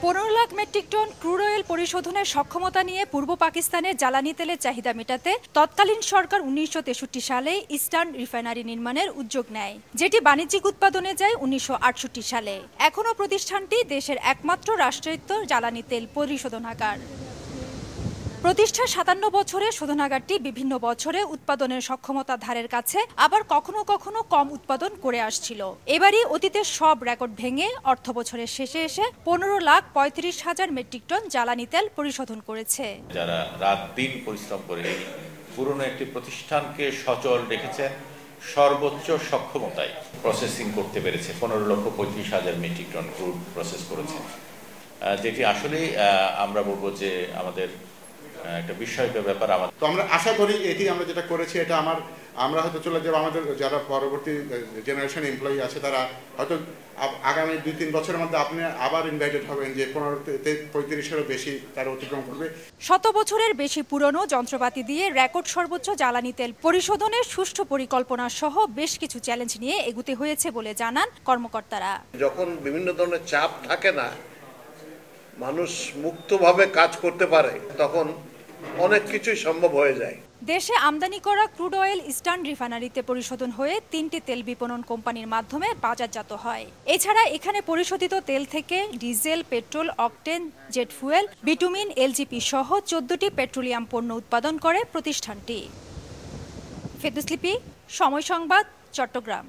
15 lakh metric ton crude oil পরিশোধনের সক্ষমতা নিয়ে পূর্ব পাকিস্তানের জ্বালানি তেলের চাহিদা মেটাতে তৎকালীন সরকার 1963 সালে ইস্টার্ন রিফাইনারি নির্মাণের উদ্যোগ নেয়, যেটি বাণিজ্যিক উৎপাদনে যায় 1968 সালে। এখনও প্রতিষ্ঠানটি দেশের একমাত্র রাষ্ট্রায়ত্ত জ্বালানি তেল পরিশোধনাগার। প্রতিষ্ঠা 57 বছরে শোধনাগারটি বিভিন্ন বছরে উৎপাদনের সক্ষমতা ধারের কাছে, আবার কখনো কখনো কম উৎপাদন করে আসছিল। এবারই অতীতের সব রেকর্ড ভেঙে অর্থ বছরের শেষে এসে 15,35,000 মেট্রিক টন জ্বালানি তেল পরিশোধন করেছে। যারা রাত দিন পরিশ্রম করে পুরনো একটি প্রতিষ্ঠানকে সচল রেখেছে, সর্বোচ্চ সক্ষমতায় প্রসেসিং করতে পেরেছে। 15,35,000 মেট্রিক টন ক্রুড প্রসেস করেছে, যেটি আসলেই আমরা বলবো যে আমাদের একটা বিস্ময়কর ব্যাপার। তো আমরা আশা করি এটি আমরা যেটা করেছি এটা আমরা হয়তো চলে যাবো, আমাদের যারা পরবর্তী জেনারেশন এমপ্লয়ি আছে তারা হয়তো আগামী 2-3 বছরের মধ্যে আপনি আবার ইনভাইটেড হবেন যে 15-35-এরও বেশি তারা অতিক্রম করবে। 100 বছরের বেশি পুরনো যন্ত্রপাতি দিয়ে রেকর্ড সর্বোচ্চ জ্বালানি তেল পরিশোধনের সুষ্ঠু পরিকল্পনা সহ বেশ কিছু চ্যালেঞ্জ নিয়ে এগুতে হয়েছে বলে জানান কর্মকর্তারা। যখন বিভিন্ন ধরনের চাপ থাকে না, মানুষ মুক্তভাবে কাজ করতে পারে, তখন অনেক কিছুই সম্ভব হয়ে যায়। দেশে আমদানি করা ক্রুড অয়েল ইস্টার্ন রিফাইনারিতে পরিশোধন হয়ে 3টি তেল বিপণন কোম্পানির মাধ্যমে বাজারজাত হয়। এছাড়া এখানে পরিশোধিত তেল থেকে diesel, petrol, octane, jet fuel, bitumen, LGP সহ 14টি পেট্রোলিয়াম পণ্য উৎপাদন করে প্রতিষ্ঠানটি। ফেরদৌস লিপি, সময় সংবাদ, চট্টগ্রাম।